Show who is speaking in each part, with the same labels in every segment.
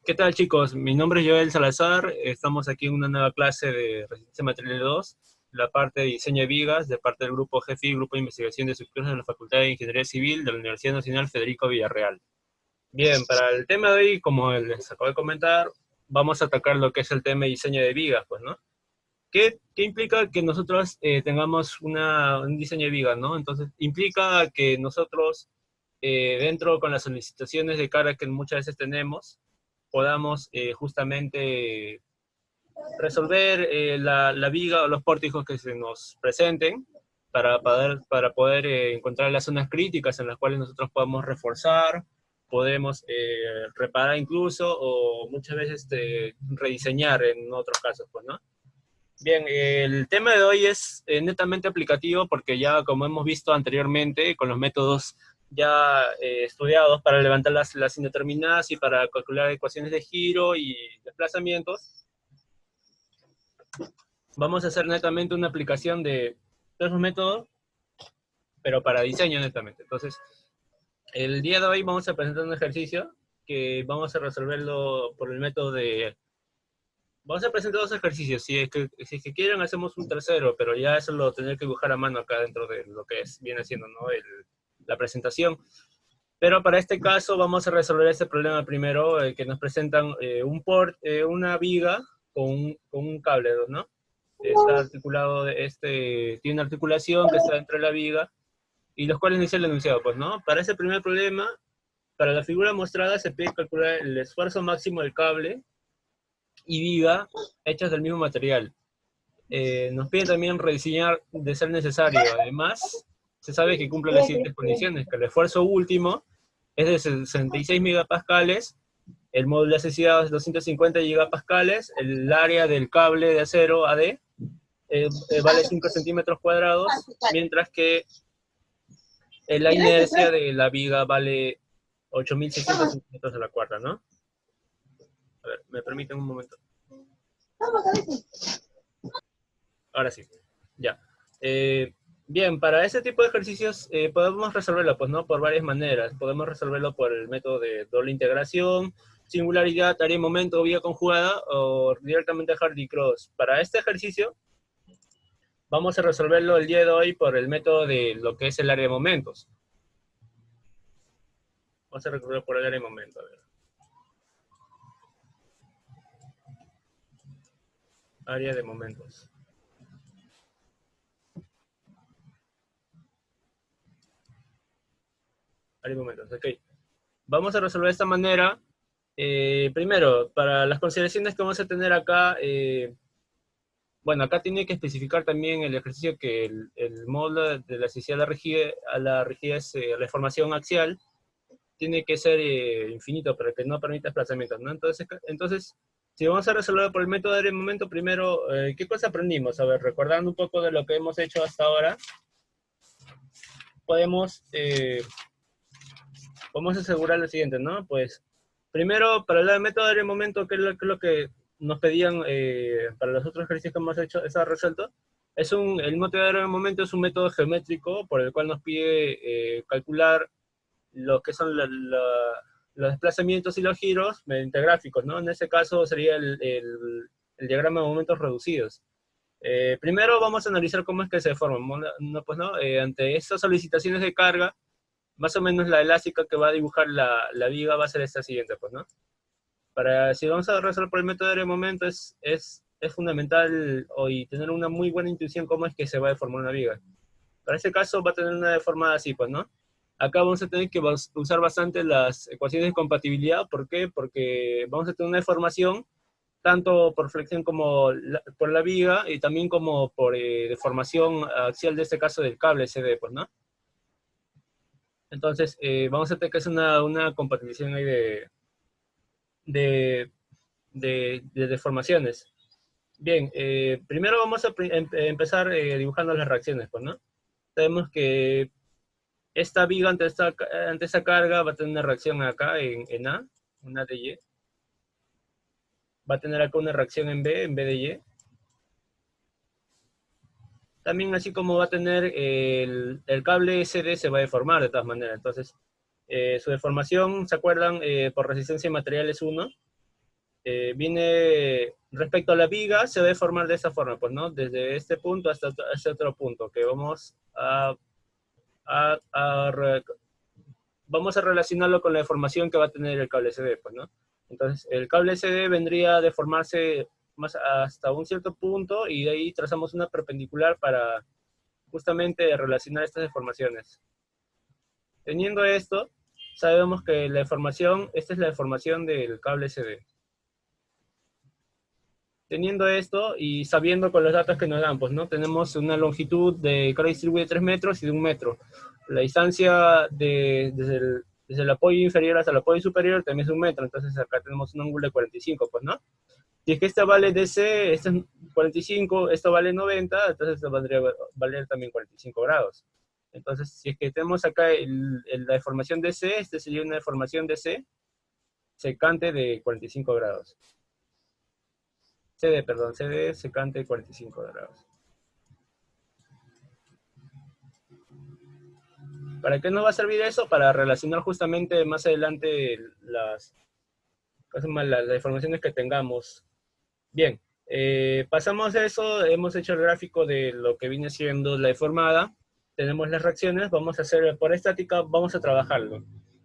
Speaker 1: ¿Qué tal, chicos? Mi nombre es Joel Salazar. Estamos aquí en una nueva clase de Resistencia Material 2, la parte de diseño de vigas, de parte del grupo GEFI, Grupo de Investigación de Estructuras de la Facultad de Ingeniería Civil de la Universidad Nacional Federico Villarreal. Bien, para el tema de hoy, como les acabo de comentar, vamos a atacar lo que es el tema de diseño de vigas, pues, ¿no? ¿Qué implica que nosotros tengamos un diseño de vigas, ¿no? Entonces, implica que nosotros, dentro con las solicitaciones de carga que muchas veces tenemos, podamos justamente resolver la viga o los pórticos que se nos presenten para poder encontrar las zonas críticas en las cuales nosotros podemos reforzar, podemos reparar incluso, o muchas veces rediseñar en otros casos, pues, ¿no? Bien, el tema de hoy es netamente aplicativo porque ya, como hemos visto anteriormente, con los métodos ya estudiados para levantar las indeterminadas y para calcular ecuaciones de giro y desplazamientos, vamos a hacer netamente una aplicación de todos esos métodos, pero para diseño netamente. Entonces, el día de hoy vamos a presentar un ejercicio que vamos a resolverlo por el método de... Vamos a presentar dos ejercicios. Si es que quieren, hacemos un tercero, pero ya eso lo tendré que dibujar a mano acá dentro de lo que viene siendo, ¿no? La presentación. Pero para este caso vamos a resolver este problema primero, que nos presentan una viga con un cable, ¿no? Está articulado, tiene una articulación que está dentro de la viga, y los cuales inicia el enunciado, pues, ¿no? Para ese primer problema, para la figura mostrada se pide calcular el esfuerzo máximo del cable y viga hechas del mismo material. Nos pide también rediseñar de ser necesario. Además, se sabe que cumple las siguientes condiciones, que el esfuerzo último es de 66 megapascales, el módulo de necesidad es 250 gigapascales, el área del cable de acero AD vale 5 centímetros cuadrados, mientras que la inercia de la viga vale 8.600 centímetros a la cuarta, ¿no? A ver, ¿me permiten un momento? Ahora sí, ya. Bien, para ese tipo de ejercicios podemos resolverlo, pues, ¿no? Por varias maneras. Podemos resolverlo por el método de doble integración, singularidad, área y momento, vía conjugada, o directamente Hardy-Cross. Para este ejercicio, vamos a resolverlo el día de hoy por el método de lo que es el área de momentos. Vamos a resolverlo por el área de momento, a ver. Área de momentos. Área de momentos, ok. Vamos a resolver de esta manera. Primero, para las consideraciones que vamos a tener acá, bueno, acá tiene que especificar también el ejercicio que el módulo de elasticidad a la rigidez, a la deformación axial, tiene que ser infinito para que no permita desplazamientos, ¿no? Entonces, si vamos a resolver por el método de momento, primero, ¿qué cosa aprendimos? A ver, recordando un poco de lo que hemos hecho hasta ahora, podemos asegurar lo siguiente, ¿no? Pues, primero, para el método de momento, ¿qué es lo que nos pedían para los otros ejercicios que hemos hecho, está resuelto? El método de momento es un método geométrico por el cual nos pide calcular lo que son los desplazamientos y los giros mediante gráficos, ¿no? En este caso sería el diagrama de momentos reducidos. Primero vamos a analizar cómo es que se forman, ¿no? Pues, ¿no? Ante estas solicitaciones de carga, más o menos la elástica que va a dibujar la viga va a ser esta siguiente, pues, ¿no? Si vamos a resolver por el método de momento, es fundamental hoy tener una muy buena intuición cómo es que se va a deformar una viga. Para este caso va a tener una deformada así, pues, ¿no? Acá vamos a tener que usar bastante las ecuaciones de compatibilidad. ¿Por qué? Porque vamos a tener una deformación tanto por flexión como por la viga y también como por deformación axial, de este caso del cable CD, pues, ¿no? Entonces, vamos a tener que hacer una compatibilización ahí de, de deformaciones. Bien, primero vamos a empezar dibujando las reacciones, pues, ¿no? Sabemos que esta viga ante esta carga va a tener una reacción acá en A, una de Y. Va a tener acá una reacción en B de Y. También así como va a tener el cable SD se va a deformar de todas maneras. Entonces, su deformación, ¿se acuerdan? Por resistencia de material es 1. viene respecto a la viga, se va a deformar de esta forma, pues, ¿no? Desde este punto hasta este otro punto, que vamos a, a re- vamos a relacionarlo con la deformación que va a tener el cable SD, pues, ¿no? Entonces, el cable SD vendría a deformarse más hasta un cierto punto y de ahí trazamos una perpendicular para justamente relacionar estas deformaciones. Teniendo esto, sabemos que la deformación, esta es la deformación del cable SD. Teniendo esto y sabiendo con los datos que nos dan, pues, ¿no? Tenemos una longitud de carga distribuida de 3 metros y de 1 metro. La distancia desde el apoyo inferior hasta el apoyo superior también es 1 metro, entonces acá tenemos un ángulo de 45, pues, ¿no? Si es que esta vale DC, esta es 45, esto vale 90, entonces esto valdría valer también 45 grados. Entonces, si es que tenemos acá la deformación DC, este sería una deformación DC secante de 45 grados. CD secante 45 grados. ¿Para qué nos va a servir eso? Para relacionar justamente más adelante las deformaciones que tengamos. Bien, pasamos eso, hemos hecho el gráfico de lo que viene siendo la deformada, tenemos las reacciones, vamos a hacer por estática, vamos a trabajarlo.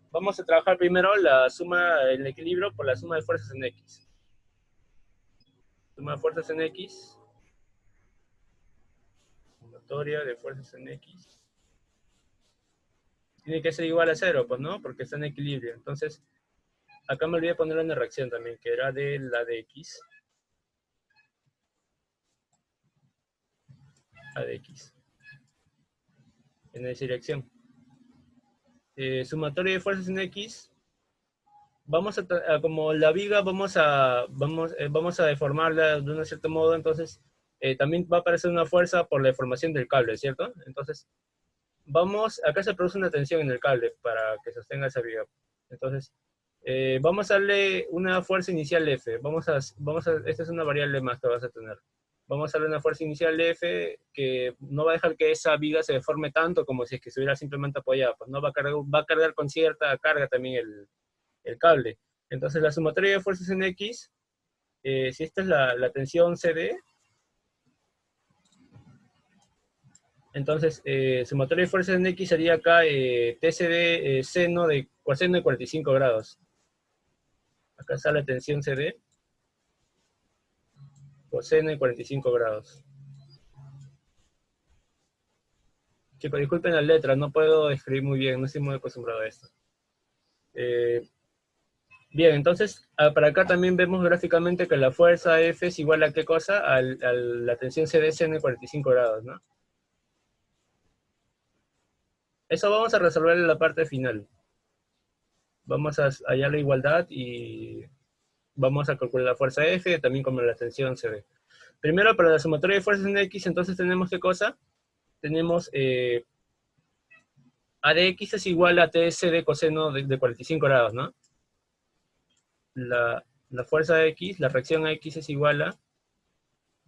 Speaker 1: Vamos a trabajar primero la suma, el equilibrio por la suma de fuerzas en X. Suma de fuerzas en X, sumatoria de fuerzas en X. Tiene que ser igual a 0, pues, ¿no? Porque está en equilibrio. Entonces, acá me olvidé poner una reacción también, que era de la de X. A de X. En esa dirección. Sumatoria de fuerzas en X. Vamos como la viga, vamos a deformarla de un cierto modo, entonces también va a aparecer una fuerza por la deformación del cable, ¿cierto? Entonces, acá se produce una tensión en el cable para que sostenga esa viga. Entonces, vamos a darle una fuerza inicial F. Esta es una variable más que vas a tener. Vamos a darle una fuerza inicial F que no va a dejar que esa viga se deforme tanto como si es que estuviera simplemente apoyada. Pues no va a cargar con cierta carga también el cable. Entonces, la sumatoria de fuerzas en X, si esta es la tensión CD, entonces, sumatoria de fuerzas en X sería acá TCD coseno de 45 grados. Acá está la tensión CD, coseno de 45 grados. Chicos, disculpen las letras, no puedo escribir muy bien, no estoy muy acostumbrado a esto. Bien, entonces, para acá también vemos gráficamente que la fuerza F es igual a qué cosa? A la tensión CD seno de 45 grados, ¿no? Eso vamos a resolver en la parte final. Vamos a hallar la igualdad y vamos a calcular la fuerza F, también como la tensión CD. Primero, para la sumatoria de fuerzas en X, entonces tenemos ¿qué cosa? Tenemos A de X es igual a TS de coseno de 45 grados, ¿no? La fuerza X, la reacción a X es igual a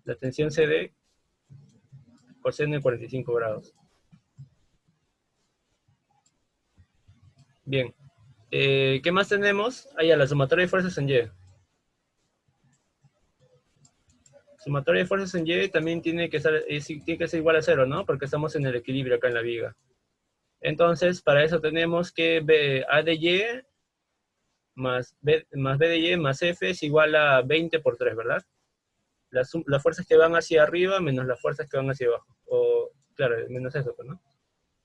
Speaker 1: la tensión CD coseno de 45 grados. Bien. ¿Qué más tenemos? Ah, ya, la sumatoria de fuerzas en Y. Sumatoria de fuerzas en Y también tiene que ser igual a 0, ¿no? Porque estamos en el equilibrio acá en la viga. Entonces, para eso tenemos que A de Y más B de Y más F es igual a 20 por 3, ¿verdad? Las fuerzas que van hacia arriba menos las fuerzas que van hacia abajo. O, claro, menos eso, pues, ¿no?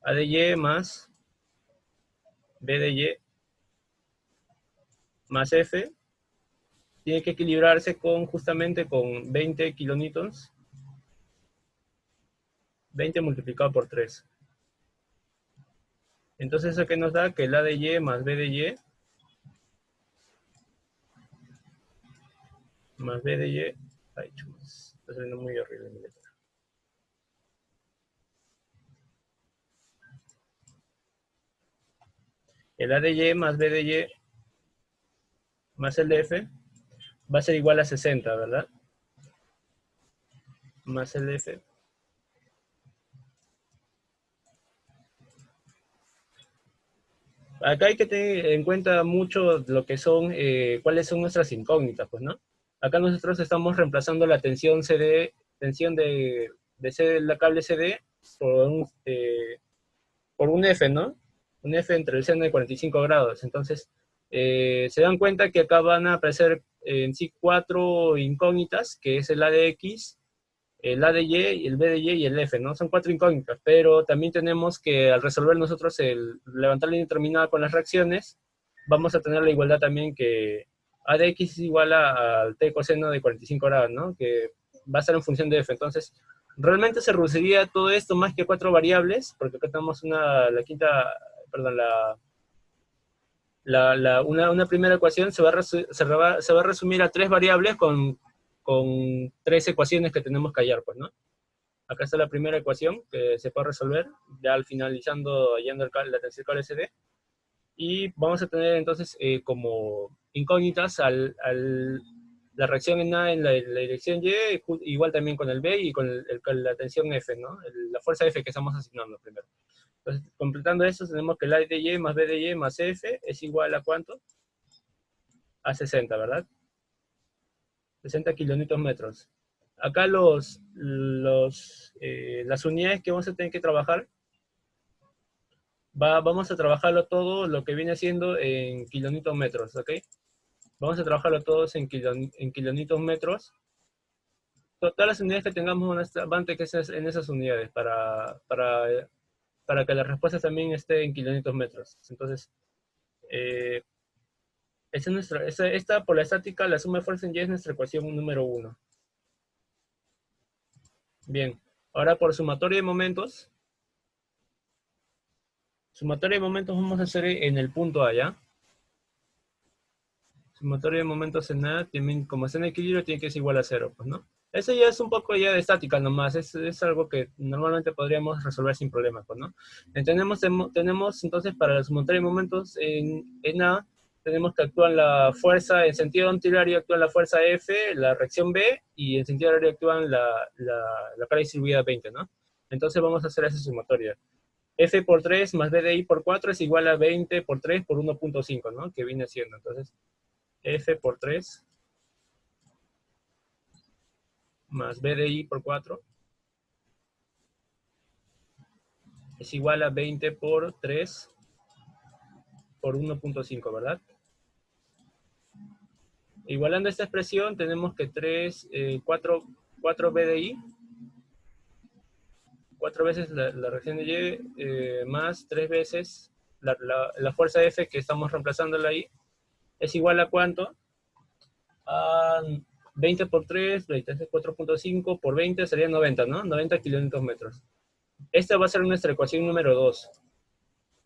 Speaker 1: A de Y más B de Y más F tiene que equilibrarse justamente con 20 kilonewtons. 20 multiplicado por 3. Entonces, ¿eso qué nos da? Que el A de Y más B de Y más B de Y. Ay, chus, está saliendo muy horrible mi letra. El A de Y más B de Y más el de F va a ser igual a 60, ¿verdad? Más el de F. acá hay que tener en cuenta mucho lo que son, cuáles son nuestras incógnitas, pues, ¿no? Acá nosotros estamos reemplazando la tensión CD, tensión de CD, la cable CD por un F, ¿no? Un F entre el seno de 45 grados. Entonces, se dan cuenta que acá van a aparecer en sí cuatro incógnitas, que es el ADX, el ADY, el BDY y el F, ¿no? Son cuatro incógnitas, pero también tenemos que al resolver nosotros el levantar la línea determinada con las reacciones, vamos a tener la igualdad también que ADX es igual al T coseno de 45 grados, ¿no? Que va a ser en función de F. Entonces, realmente se reduciría todo esto más que cuatro variables, porque acá tenemos la quinta, perdón, una primera ecuación se va a resumir a tres variables con tres ecuaciones que tenemos que hallar, pues, ¿no? Acá está la primera ecuación que se puede resolver, ya al finalizando, hallando la tercera cable SD. Y vamos a tener entonces como incógnitas la reacción en A en la dirección Y, igual también con el B y con la tensión F, ¿no? La fuerza F que estamos asignando primero. Entonces, completando eso, tenemos que el A de Y más B de Y más F es igual a ¿cuánto? A 60, ¿verdad? 60 kilonewton metros. Acá las unidades que vamos a tener que trabajar, vamos a trabajarlo todo lo que viene siendo en kilonewton metros, ¿ok? Vamos a trabajarlo todos en kilonewton metros. Todas las unidades que tengamos van a tener que ser en esas unidades para que la respuesta también esté en kilonewton metros. Entonces, eh, esta por la estática, la suma de fuerza en Y es nuestra ecuación número 1. Bien, ahora por sumatoria de momentos. Sumatoria de momentos vamos a hacer en el punto A, ¿ya? Sumatoria de momentos en A, como está en equilibrio, tiene que ser igual a 0, pues, ¿no? Eso ya es un poco ya de estática nomás, es algo que normalmente podríamos resolver sin problemas, pues, ¿no? Tenemos entonces para la sumatoria de momentos en A, tenemos que actúa la fuerza, en sentido antihorario actúa la fuerza F, la reacción B, y en sentido horario actúan la carga distribuida 20, ¿no? Entonces vamos a hacer esa sumatoria. F por 3 más B de I por 4 es igual a 20 por 3 por 1.5, ¿no? Que viene siendo, entonces, F por 3 más B de I por 4 es igual a 20 por 3 por 1.5, ¿verdad? Igualando esta expresión, tenemos que 4 B de I, 4 veces la reacción de Y, más 3 veces la fuerza F que estamos reemplazándola ahí, es igual a ¿cuánto? A 20 por 3, 20 es 4.5 por 20 sería 90, ¿no? 90 kilómetros metros. Esta va a ser nuestra ecuación número 2.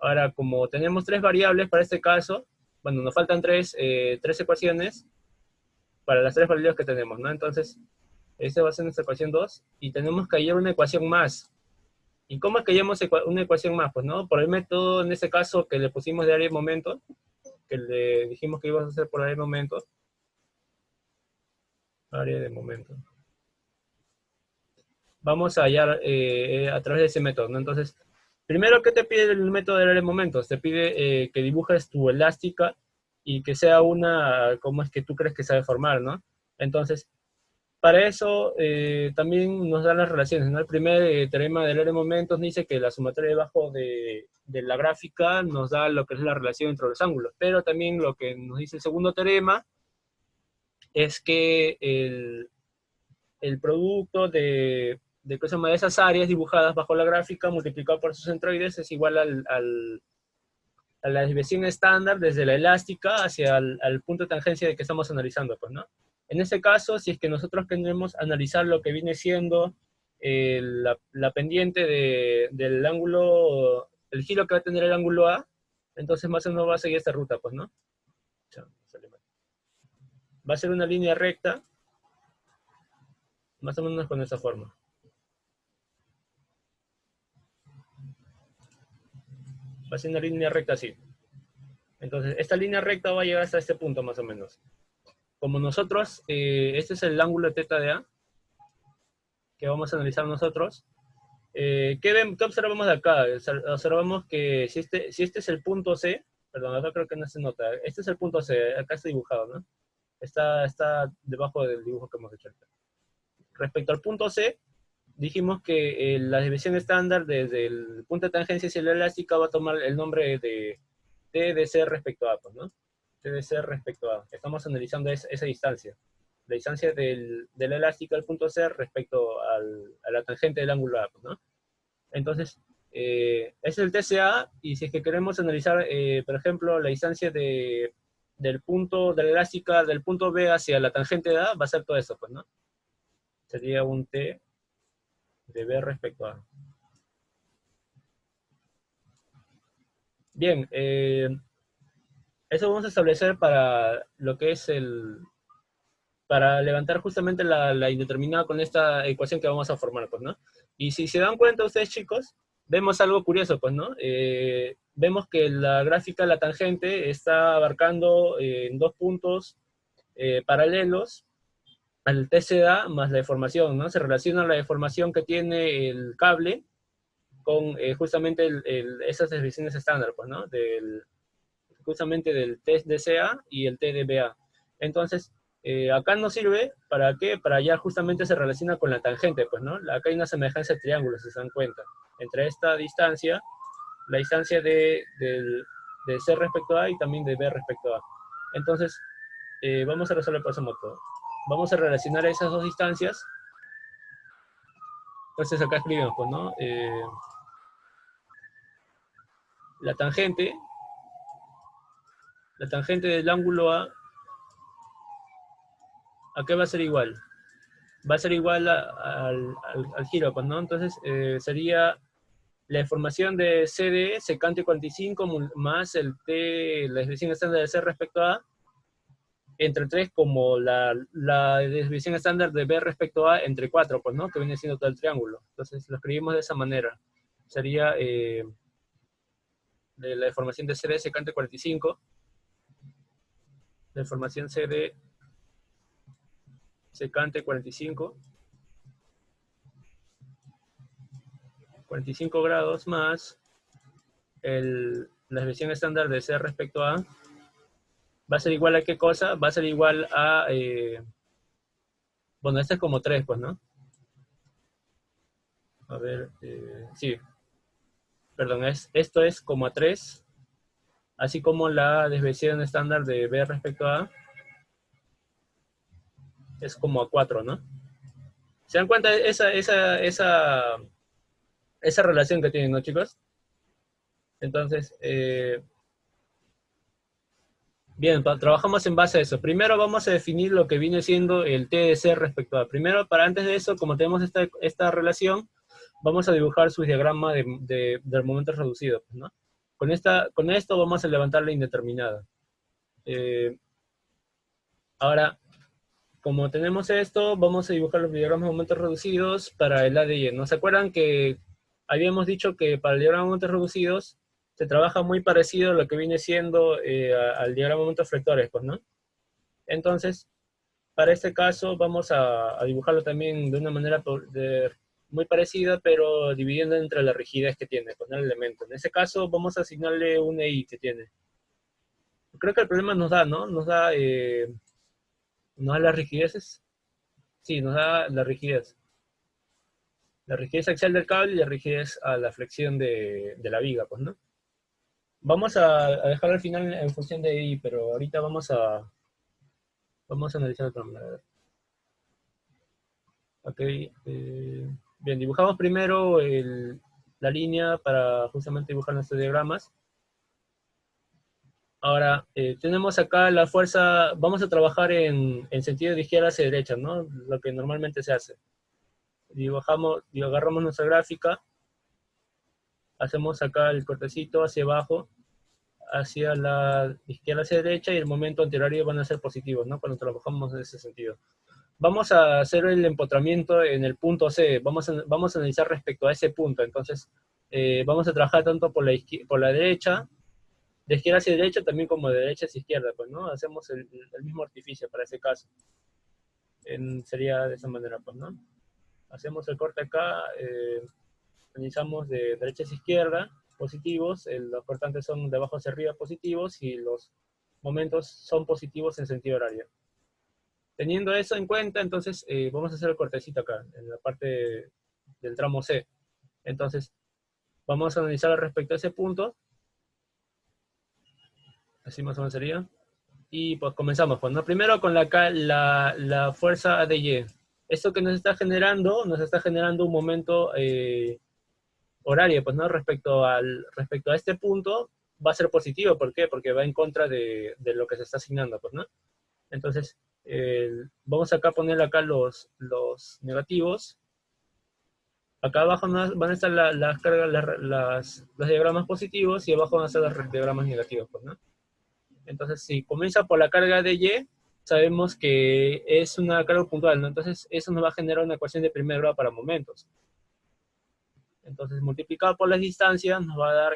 Speaker 1: Ahora, como tenemos tres variables para este caso, bueno, nos faltan tres ecuaciones para las tres variables que tenemos, ¿no? Entonces, esta va a ser nuestra ecuación 2 y tenemos que hallar una ecuación más. ¿Y cómo es que hallamos una ecuación más? Pues, ¿no? Por el método, en este caso, que le pusimos de área de momento, que le dijimos que íbamos a hacer por área de momento. Área de momento. Vamos a hallar a través de ese método, ¿no? Entonces, primero, ¿qué te pide el método de área de momentos? Te pide que dibujes tu elástica y que sea como es que tú crees que se debe formar, ¿no? Entonces, para eso también nos dan las relaciones, ¿no? El primer teorema del área de momentos dice que la sumatoria debajo de la gráfica nos da lo que es la relación entre los ángulos, pero también lo que nos dice el segundo teorema es que el producto de esas áreas dibujadas bajo la gráfica multiplicado por sus centroides es igual a la desviación estándar desde la elástica hacia al punto de tangencia de que estamos analizando, pues, ¿no? En este caso, si es que nosotros queremos analizar lo que viene siendo la pendiente del ángulo, el giro que va a tener el ángulo A, entonces más o menos va a seguir esta ruta, pues, ¿no? Va a ser una línea recta, más o menos con esa forma. Va a ser una línea recta así. Entonces, esta línea recta va a llegar hasta este punto más o menos. Como nosotros, este es el ángulo de θ de A, que vamos a analizar nosotros. ¿Qué observamos de acá? Observamos que si este es el punto C, Perdón, acá creo que no se nota. Este es el punto C, acá está dibujado, ¿no? Está debajo del dibujo que hemos hecho. Respecto al punto C, dijimos que la desviación estándar desde el punto de tangencia hacia la elástica va a tomar el nombre de T de C respecto a, pues, ¿no? T de C respecto a. Estamos analizando esa distancia. La distancia de la elástica al punto C respecto a la tangente del ángulo A, pues, ¿no? Entonces, ese es el TCA, y si es que queremos analizar, por ejemplo, la distancia del punto de la elástica del punto B hacia la tangente de A, va a ser todo eso, pues, ¿no? Sería un T de B respecto a. Bien, eso vamos a establecer para lo que es para levantar justamente la indeterminada con esta ecuación que vamos a formar, pues, ¿no? Y si se dan cuenta ustedes, chicos, vemos algo curioso, pues, ¿no? Vemos que la gráfica, la tangente, está abarcando en dos puntos paralelos al TCA más la deformación, ¿no? Se relaciona la deformación que tiene el cable con justamente esas desviaciones estándar, pues, ¿no? Justamente del test de CA y el T de BA. Entonces, acá nos sirve, ¿para qué? Para ya justamente se relaciona con la tangente, pues, ¿no? Acá hay una semejanza de triángulos, si se dan cuenta, entre esta distancia, la distancia de C respecto a y también de B respecto a. Entonces, vamos a resolver por ese método. Vamos a relacionar esas dos distancias. Entonces acá escribimos, pues, ¿no? La tangente, la tangente del ángulo ¿a qué va a ser igual? Va a ser igual al giro, pues, ¿no? Entonces sería la información de CD, secante 45, más el T, la desviación estándar de C respecto a, entre 3 como la desviación estándar de B respecto a entre 4, pues, ¿no? Que viene siendo todo el triángulo. Entonces lo escribimos de esa manera. Sería de la deformación de CD, secante 45, la deformación CD, secante 45, 45 grados más la desviación estándar de C respecto a, va a ser igual a qué cosa, va a ser igual a, bueno, este es como 3, pues, ¿no? A ver, sí, perdón, esto es como a 3, así como la desviación estándar de B respecto a es como a 4, ¿no? ¿Se dan cuenta esa relación que tienen, no, chicos? Entonces, bien, trabajamos en base a eso. Primero vamos a definir lo que viene siendo el TDC respecto a. Primero, para antes de eso, como tenemos esta relación, vamos a dibujar su diagrama del momento reducido, ¿no? Con esto vamos a levantar la indeterminada. Ahora, como tenemos esto, vamos a dibujar los diagramas de momentos reducidos para el A de Y. ¿No se acuerdan que habíamos dicho que para el diagrama de momentos reducidos se trabaja muy parecido a lo que viene siendo al diagrama de momentos flectores, pues, ¿no? Entonces, para este caso vamos a dibujarlo también de una manera muy parecida, pero dividiendo entre la rigidez que tiene con el elemento. En ese caso vamos a asignarle un EI que tiene. Creo que el problema nos da, ¿no? Nos da las rigideces. Sí, nos da la rigidez. La rigidez axial del cable y la rigidez a la flexión de la viga, pues, ¿no? Vamos a dejar al final en función de EI, pero ahorita vamos a analizar otra manera. Ok, bien, dibujamos primero la línea para justamente dibujar nuestros diagramas. Ahora, tenemos acá la fuerza, vamos a trabajar en sentido de izquierda hacia derecha, ¿no? Lo que normalmente se hace. Agarramos nuestra gráfica, hacemos acá el cortecito hacia abajo, hacia la izquierda hacia derecha, y el momento anterior van a ser positivos, ¿no? Cuando trabajamos en ese sentido. Vamos a hacer el empotramiento en el punto C, vamos a analizar respecto a ese punto. Entonces, vamos a trabajar tanto por la derecha, de izquierda hacia derecha, también como de derecha hacia izquierda, pues, ¿no? Hacemos el mismo artificio para ese caso. Sería de esa manera, pues, ¿no? Hacemos el corte acá, analizamos de derecha hacia izquierda, positivos, los cortantes son de abajo hacia arriba positivos y los momentos son positivos en sentido horario. Teniendo eso en cuenta, entonces vamos a hacer el cortecito acá, en la parte del tramo C. Entonces, vamos a analizar respecto a ese punto. Así más o menos sería. Y pues comenzamos. Pues, ¿no? Primero con la fuerza ADY. Esto que nos está generando un momento horario, pues, ¿no? Respecto a este punto, va a ser positivo. ¿Por qué? Porque va en contra de lo que se está asignando, pues, ¿no? Entonces, vamos acá a poner acá los negativos. Acá abajo van a estar las cargas, los diagramas positivos, y abajo van a estar los diagramas negativos, pues, ¿no? Entonces, si comienza por la carga de Y, sabemos que es una carga puntual, ¿no? Entonces, eso nos va a generar una ecuación de primer grado para momentos. Entonces, multiplicado por las distancias, nos va a dar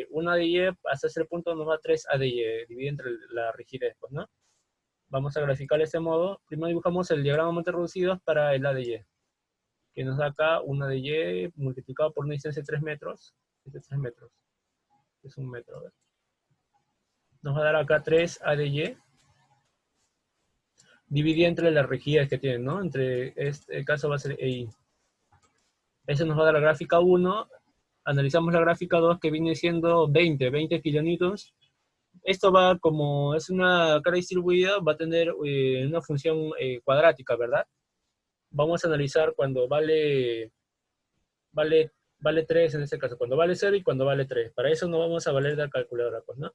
Speaker 1: 1 ADY, hasta ese punto nos va a 3 ADY, dividido entre la rigidez, pues, ¿no? Vamos a graficar de este modo. Primero dibujamos el diagrama de momentos reducidos para el ADY, que nos da acá 1 ADY multiplicado por una distancia de 3 metros. Es de 3 metros. Es un metro, a ver. Nos va a dar acá 3 ADY, dividido entre las rigidez que tienen, ¿no? Entre este caso va a ser EI. Eso nos va a dar la gráfica 1. Analizamos la gráfica 2, que viene siendo 20 kilonewtons. Esto va, como es una carga distribuida, va a tener una función cuadrática, ¿verdad? Vamos a analizar cuando vale 3 en este caso, cuando vale 0 y cuando vale 3. Para eso no vamos a valer la calculadora, pues, ¿no?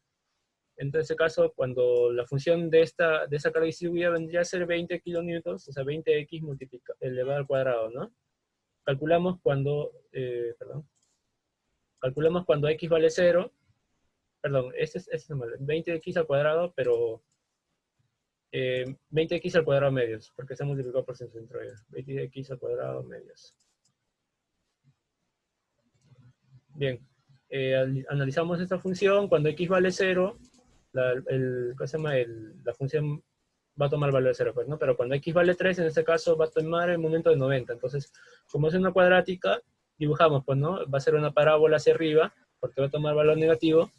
Speaker 1: En este caso, cuando la función de esa carga distribuida vendría a ser 20 kilonewtons, o sea, 20x elevado al cuadrado, ¿no? Calculamos cuando, calculamos cuando x vale 0, perdón, este es 20x al cuadrado, pero 20x al cuadrado medios, porque está multiplicado por centroide. 20x al cuadrado medios. Bien, analizamos esta función. Cuando x vale 0, la función va a tomar el valor de 0, pues, ¿no? Pero cuando x vale 3, en este caso va a tomar el momento de 90. Entonces, como es una cuadrática, dibujamos, pues, ¿no? Va a ser una parábola hacia arriba, porque va a tomar valor negativo.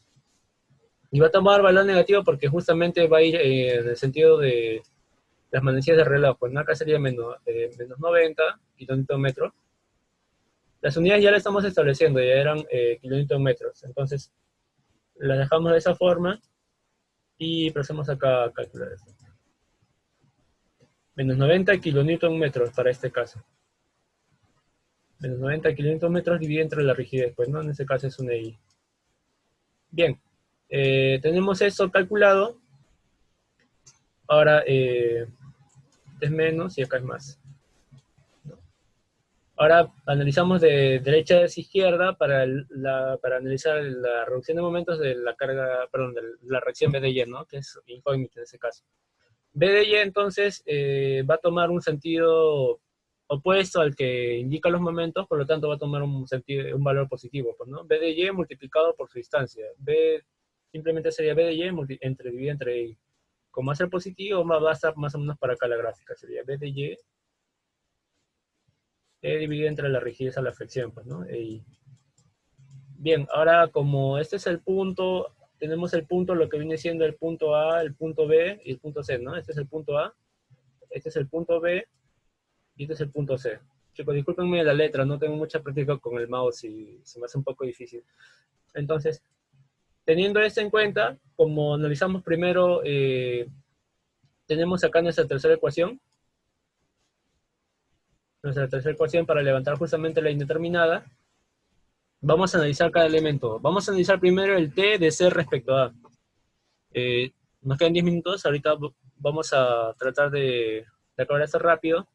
Speaker 1: Y va a tomar valor negativo porque justamente va a ir en el sentido de las manecillas de reloj. Pues, ¿no? Acá sería menos 90 kilonewton metros. Las unidades ya las estamos estableciendo, ya eran kilonewton metros. Entonces, las dejamos de esa forma y procedemos acá a calcular esto. Menos 90 kilonewton metros para este caso. Menos 90 kilonewton metros dividido entre la rigidez, pues, ¿no? En este caso es un EI. Bien, tenemos eso calculado. Ahora es menos y acá es más. Ahora analizamos de derecha hacia izquierda para analizar la reducción de momentos de la carga, perdón, de la reacción B de Y, ¿no? Que es incógnita en ese caso. B de Y entonces va a tomar un sentido opuesto al que indica los momentos, por lo tanto va a tomar un valor positivo, pues, ¿no? B de Y multiplicado por su distancia. B simplemente sería B de Y dividido entre Y. Como va a ser positivo, va a estar más o menos para acá la gráfica. Sería B de Y dividido entre la rigidez a la flexión, pues, ¿no? Bien, ahora como este es el punto, tenemos el punto, lo que viene siendo el punto A, el punto B y el punto C, ¿no? Este es el punto A, este es el punto B y este es el punto C. Chicos, discúlpenme la letra, no tengo mucha práctica con el mouse y se me hace un poco difícil. Entonces, teniendo esto en cuenta, como analizamos primero, tenemos acá nuestra tercera ecuación. Nuestra tercera ecuación para levantar justamente la indeterminada. Vamos a analizar cada elemento. Vamos a analizar primero el T de C respecto a A. Nos quedan 10 minutos. Ahorita vamos a tratar de acabar esto rápido.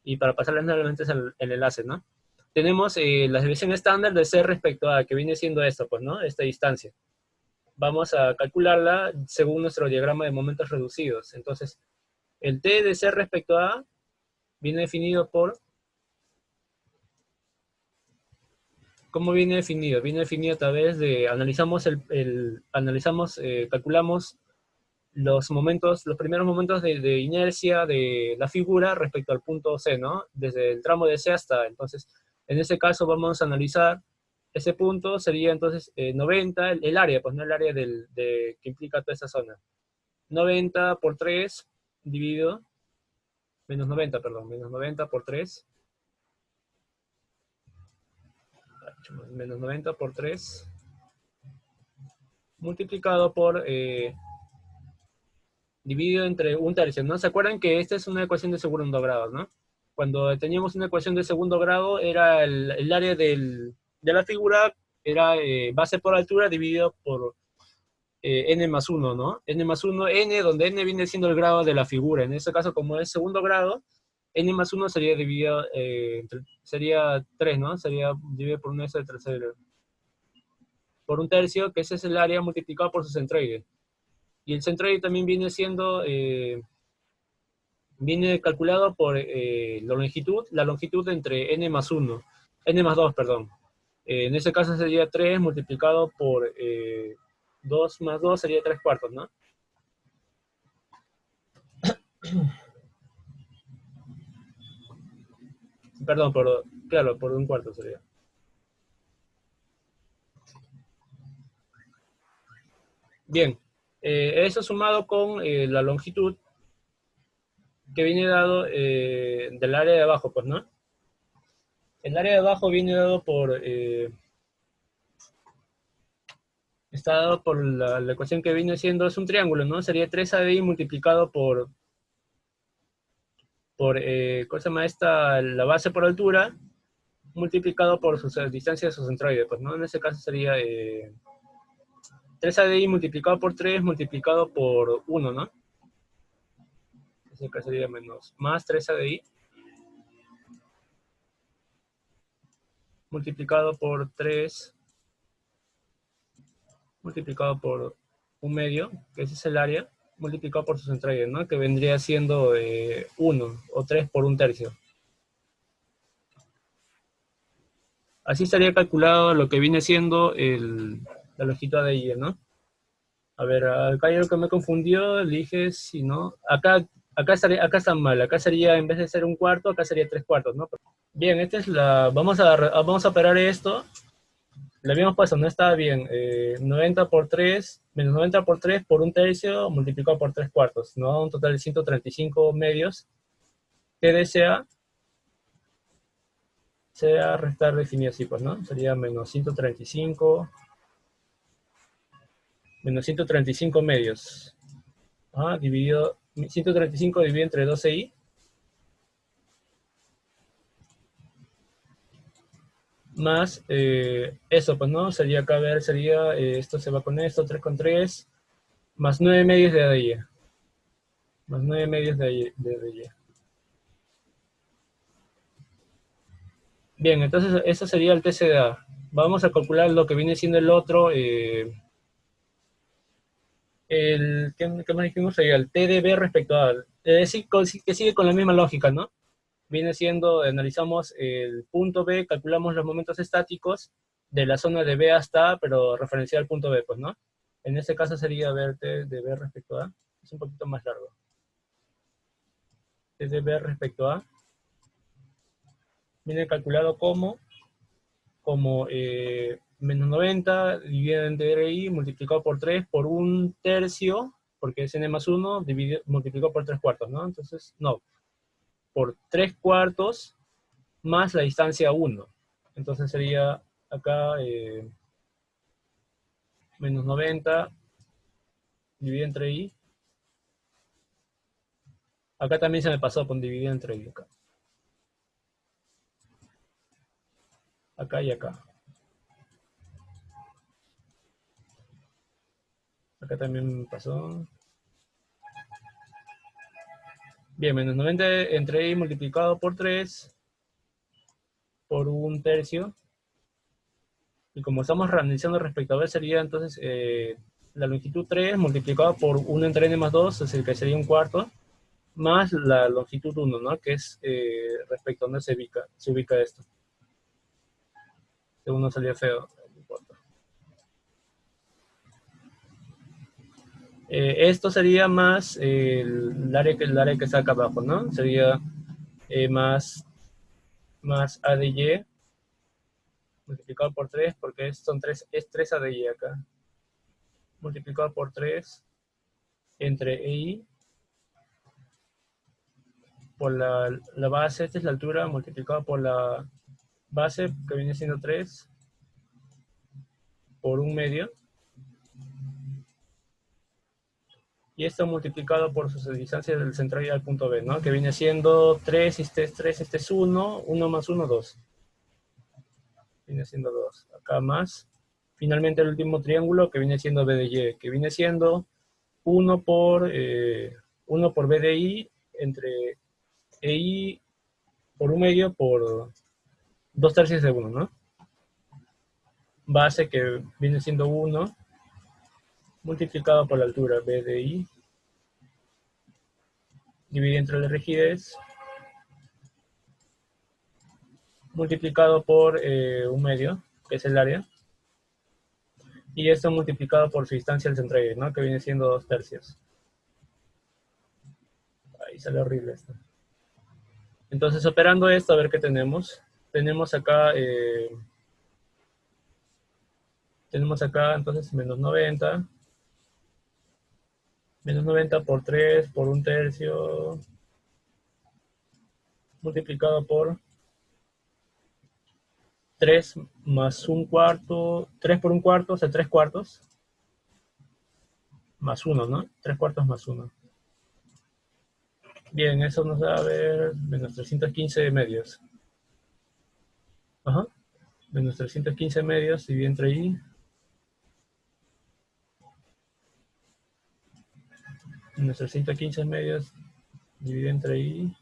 Speaker 1: Y para pasarles nuevamente el enlace, ¿no? Tenemos la desviación estándar de C respecto a A, que viene siendo esto, pues, ¿no? Esta distancia. Vamos a calcularla según nuestro diagrama de momentos reducidos. Entonces, el T de C respecto a A viene definido por... ¿Cómo viene definido? Viene definido a través de, calculamos los primeros momentos de inercia de la figura respecto al punto C, ¿no? Desde el tramo de C hasta, entonces, en este caso vamos a analizar ese punto sería entonces 90, el área, pues no el área que implica toda esa zona. 90 por 3 dividido, menos 90, perdón, menos 90 por 3, menos 90 por 3, multiplicado por, dividido entre un tercio, ¿no? ¿Se acuerdan que esta es una ecuación de segundo grado, ¿no? Cuando teníamos una ecuación de segundo grado, era el área de la figura, era base por altura dividido por n más 1, ¿no? N más 1, n, donde n viene siendo el grado de la figura. En este caso, como es segundo grado, n más 1 sería dividido, sería 3, ¿no? Sería dividido por un s de tercero. Por un tercio, que ese es el área multiplicado por su centroide. Y el centroide también viene siendo, viene calculado por la longitud entre n más 1, n más 2, perdón. En ese caso sería 3 multiplicado por 2 más 2 sería 3 cuartos, ¿no? Perdón, claro, por un cuarto sería. Bien, eso sumado con la longitud que viene dado del área de abajo, pues, ¿no? El área de abajo viene dado por, está dado por la ecuación que viene siendo, es un triángulo, ¿no? Sería 3ADI multiplicado ¿cómo se llama esta? La base por altura, multiplicado por su distancia de su centroide, pues, ¿no? En ese caso sería 3ADI multiplicado por 3 multiplicado por 1, ¿no? En ese caso sería menos, más 3ADI multiplicado por 3 multiplicado por un medio, que ese es el área, multiplicado por su centroide, ¿no? Que vendría siendo 1 o 3 por un tercio. Así estaría calculado lo que viene siendo la longitud de Y, ¿no? A ver, acá hay algo que me confundió, dije si no. Acá está mal, acá sería, en vez de ser un cuarto, acá sería 3 cuartos, ¿no? Bien, esta es vamos a operar esto. Le habíamos puesto, no estaba bien, 90 por 3, menos 90 por 3 por un tercio multiplicado por 3 cuartos, ¿no? Un total de 135 medios, que sea restar definido así, pues, ¿no? Sería menos 135 medios. Dividido, 135 dividido entre 12i, más eso, pues, ¿no? Sería acá, a ver, sería, esto se va con esto, 3 con 3, más 9 medios de ADI. Más 9 medios de ADI. Bien, entonces eso sería el TCDA. Vamos a calcular lo que viene siendo el otro, ¿qué más dijimos? Sería el TDB respecto a, sí, que sigue con la misma lógica, ¿no? Viene siendo, analizamos el punto B, calculamos los momentos estáticos de la zona de B hasta A, pero referencial al punto B, pues, ¿no? En este caso sería ver TDB respecto a A. Es un poquito más largo. TDB respecto a A viene calculado como menos 90 dividido entre I multiplicado por 3 por un tercio, porque es n más 1, multiplicado por 3 cuartos, ¿no? Entonces, no, por 3 cuartos más la distancia 1. Entonces sería acá menos 90 dividido entre I. Acá también se me pasó con dividido entre I. Acá y acá. Acá también me pasó. Bien, menos 90 entre I multiplicado por 3 por un tercio. Y como estamos analizando respecto a B, sería entonces la longitud 3 multiplicado por 1 entre n más 2, es el que sería un cuarto, más la longitud 1, ¿no? Que es respecto a donde se ubica esto. Según no salía feo. Esto sería más el área que está acá abajo, ¿no? Sería más ADY multiplicado por 3, porque son 3, es 3 ADI acá, multiplicado por 3 entre EI por la base, esta es la altura, multiplicado por la base, que viene siendo 3, por 1/2, y esto multiplicado por su distancia del centroide al punto B, ¿no? Que viene siendo 3, este es 3, este es 1, 1 más 1, 2. Viene siendo 2. Acá más. Finalmente el último triángulo, que viene siendo B de Y, que viene siendo 1 por B de I entre EI por 1/2 por 2/3 de 1, ¿no? Base, que viene siendo 1, multiplicado por la altura B de I, dividido entre la rigidez, multiplicado por 1/2, que es el área, y esto multiplicado por su distancia al centroide, ¿no? Que viene siendo 2/3. Ahí sale horrible esto. Entonces, operando esto, a ver qué tenemos. Tenemos acá, entonces, menos 90. Menos 90 por 3 por 1/3, multiplicado por 3 más 1/4, 3 por 1/4, o sea, 3/4, más 1, ¿no? 3/4 más 1. Bien, eso nos da, a ver, menos 315 medios. Ajá. Menos 315 medios, dividido entre I. Menos 315 medios, dividido entre I.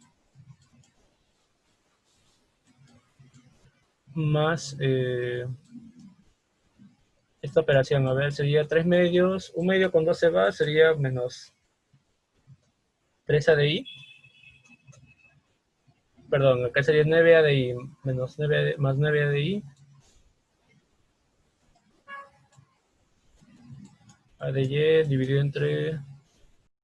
Speaker 1: Más esta operación, a ver, sería 3 medios. 1/2 con 2 se va, sería menos 3 ADI. Perdón, acá sería 9 ADI menos 9 más 9 ADI. ADY dividido entre